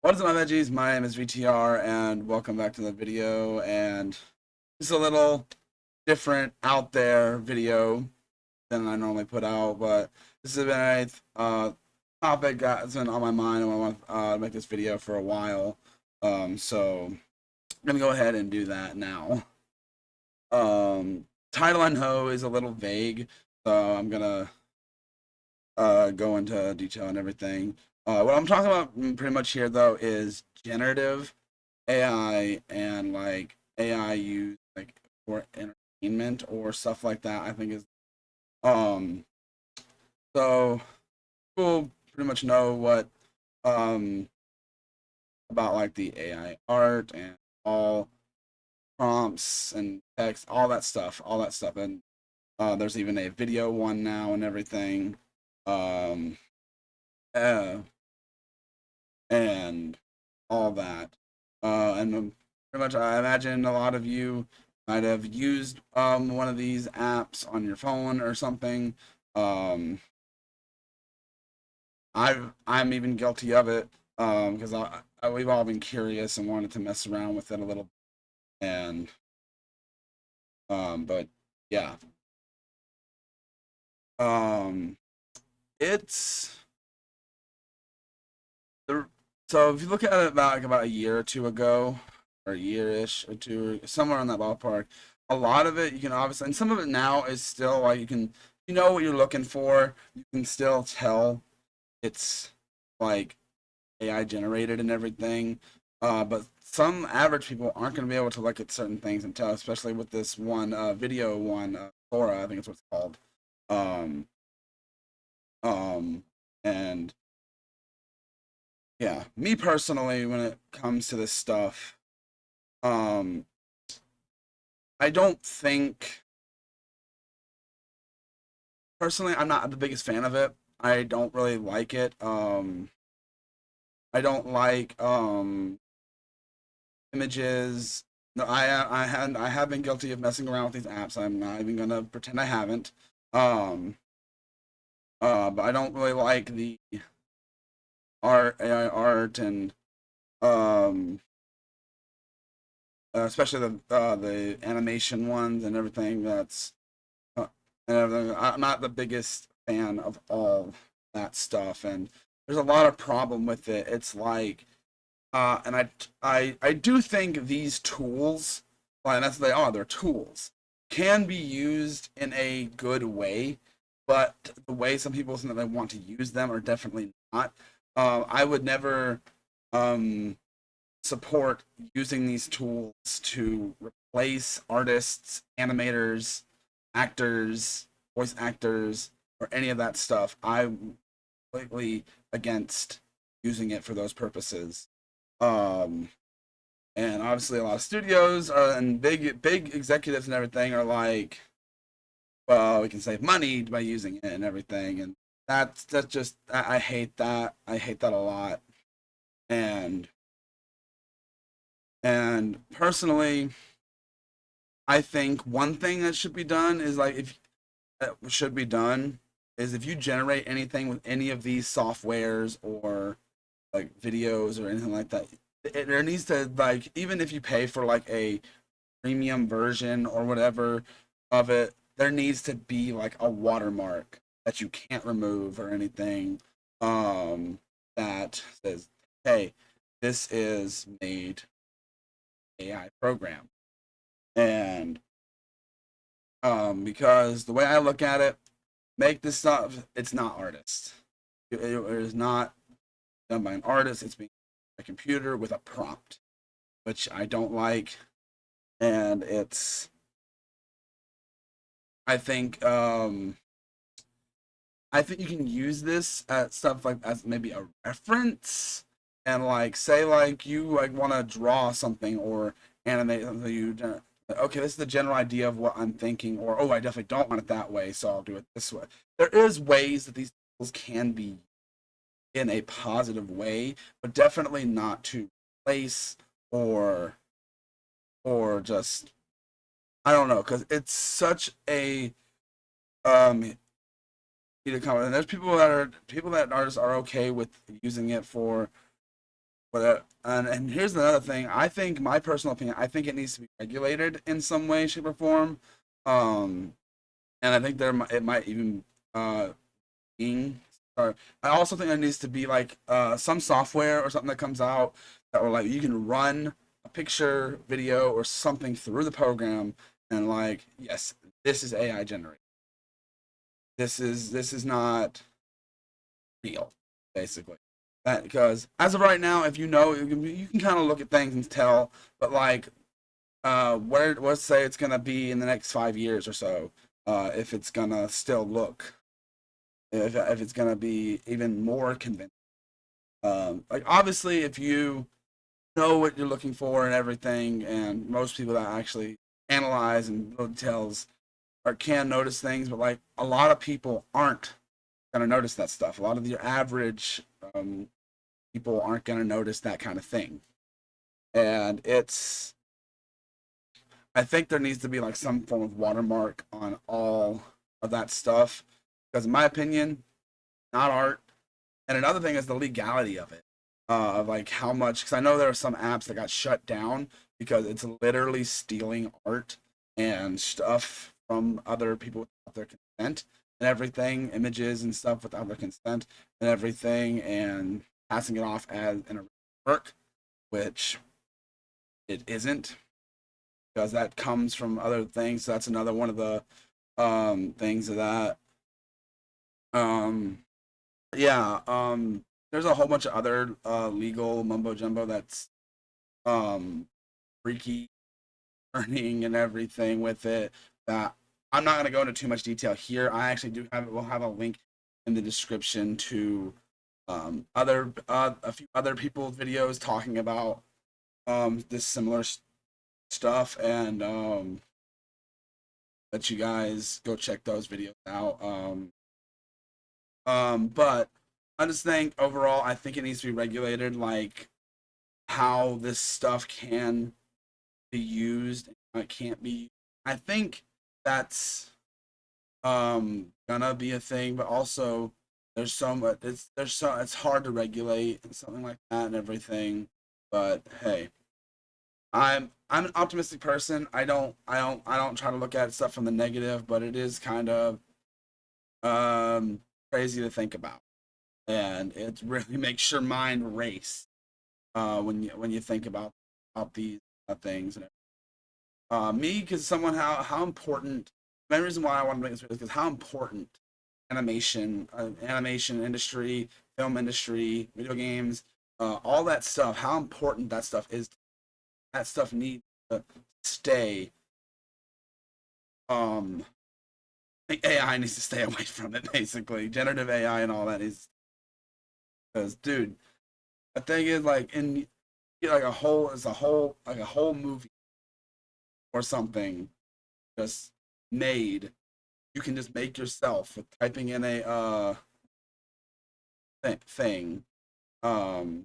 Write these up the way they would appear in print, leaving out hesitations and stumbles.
What is up, my veggies? My name is VTR, and welcome back to the video. And it's a little different out there video than I normally put out, but this has been a topic that's been on my mind, and I want to make this video for a while. So I'm gonna go ahead and do that now. Title I know is a little vague, so I'm gonna go into detail and everything. What I'm talking about pretty much here, though, is generative AI and like AI used like for entertainment or stuff like that. I think is um so people pretty much know what um about like the AI art and all prompts and text, all that stuff, and there's even a video one now and everything. Um, uh, and all that. And pretty much, I imagine a lot of you might have used one of these apps on your phone or something. Um, I'm even guilty of it because we've all been curious and wanted to mess around with it a little. And but yeah, um, it's the so if you look at it about a year or two ago, or a year-ish or two, somewhere in that ballpark, a lot of it you can obviously, and some of it now is still like you know what you're looking for. You can still tell it's like AI generated and everything. But some average people aren't going to be able to look at certain things and tell, especially with this one video one, Sora, I think it's what it's called. Um, and yeah, me personally, when it comes to this stuff, um, I don't think personally I'm not the biggest fan of it. I don't really like it. I don't like images. No, I have been guilty of messing around with these apps. I'm not even gonna pretend I haven't. Um, but I don't really like the AI art, and um, especially the animation ones and everything. Uh, and everything. I'm not the biggest fan of all that stuff, and there's a lot of problem with it. It's like, and I do think these tools, well, and that's what they are. They're tools, can be used in a good way, but the way some people think that they want to use them are definitely not. I would never um, support using these tools to replace artists, animators, actors, voice actors, or any of that stuff. I'm completely against using it for those purposes. Um, and obviously, a lot of studios and big executives and everything are like, well, we can save money by using it and everything, and that's just I hate that. I hate that a lot. And personally, I think one thing that should be done is like if that should be done is if you generate anything with any of these softwares or like videos or anything like that, there needs to, like, even if you pay for like a premium version or whatever of it, there needs to be like a watermark that you can't remove or anything, um that says, hey, this is made AI program. And because the way I look at it, make this stuff, it's not artist. It is not done by an artist. It's being a computer with a prompt, which I don't like. And it's, I think, I think you can use this at stuff like as maybe a reference, and like say like you like want to draw something or animate something. Okay, this is the general idea of what I'm thinking, or oh, I definitely don't want it that way, so I'll do it this way. There is ways that these tools can be in a positive way, but definitely not to replace or just, I don't know, because it's such a um heated comment. And there's people that are okay with using it for And here's another thing. I think my personal opinion. I think it needs to be regulated in some way, shape, or form. Um, and I think it might even being. Or I also think there needs to be like some software or something that comes out that will like you can run a picture, video, or something through the program, and like yes, this is AI generated. This is not real, basically. That because as of right now, if you know, you can kind of look at things and tell. But like, where let's say it's gonna be in the next 5 years or so, if it's gonna still look, if it's gonna be even more convincing. Like obviously, if you know what you're looking for and everything, and most people that actually analyze and little details or can notice things, but like a lot of people aren't gonna notice that stuff. A lot of your average people aren't gonna notice that kind of thing, and I think there needs to be like some form of watermark on all of that stuff because, in my opinion, not art. And another thing is the legality of it, of like how much. Because I know there are some apps that got shut down because it's literally stealing art and stuff from other people without their consent and everything, images and stuff without their consent and everything, and passing it off as an work, which it isn't because that comes from other things. So that's another one of the things of that. Um, yeah, there's a whole bunch of other legal mumbo jumbo that's um freaky earning and everything with it that I'm not gonna go into too much detail here. I actually do have we'll have a link in the description to other a few other people's videos talking about this similar stuff and let you guys go check those videos out. But I just think overall, I think it needs to be regulated, like how this stuff can be used and how it can't be. I think that's gonna be a thing, but also there's so much. It's hard to regulate and something like that and everything. But hey, I'm an optimistic person. I don't try to look at stuff from the negative, but it is kind of crazy to think about, and it really makes your mind race when you think about these things. And me, because someone how important. The main reason why I want to make this video is because how important animation industry, film industry, video games, all that stuff. How important that stuff is. That stuff needs to stay. Um, I think AI needs to stay away from it. Basically, generative AI and all that is because, dude, the thing is like in like a whole movie or something just made. You can just make yourself with typing in a thing, um,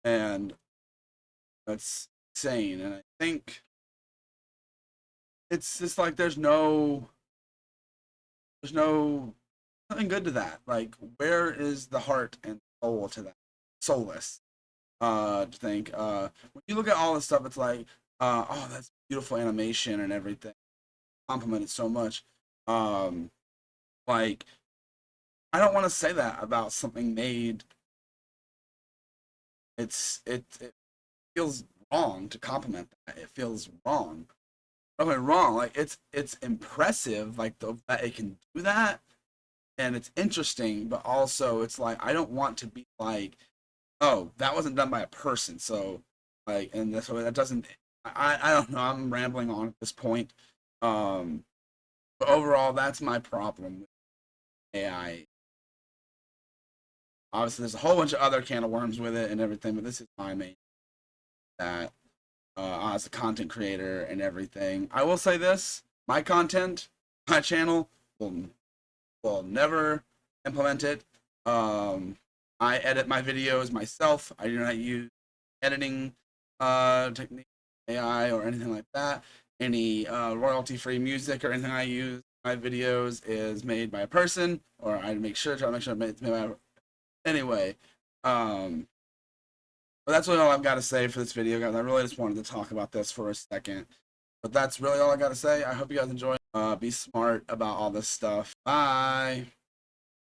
and that's insane. And I think it's just like there's no nothing good to that. Like, where is the heart and soul to that? Soulless. To think. When you look at all this stuff, it's like, oh, that's beautiful animation and everything. Complimented so much. Um, like I don't want to say that about something made. It feels wrong to compliment that. It feels wrong. Okay, wrong. Like it's impressive, like that it can do that, and it's interesting, but also it's like I don't want to be like, oh, that wasn't done by a person, so like, and that's why that doesn't. I don't know. I'm rambling on at this point. Um, but overall, that's my problem with AI. Obviously, there's a whole bunch of other can of worms with it and everything, but this is my main that as a content creator and everything. I will say this: my content, my channel will never implement it. Um, I edit my videos myself. I do not use editing technique, AI, or anything like that. Any royalty-free music or anything I use in my videos is made by a person, or I try to make sure it's made by. Anyway, um, But that's really all I've got to say for this video, guys. I really just wanted to talk about this for a second. But that's really all I got to say. I hope you guys enjoy. Be smart about all this stuff. Bye.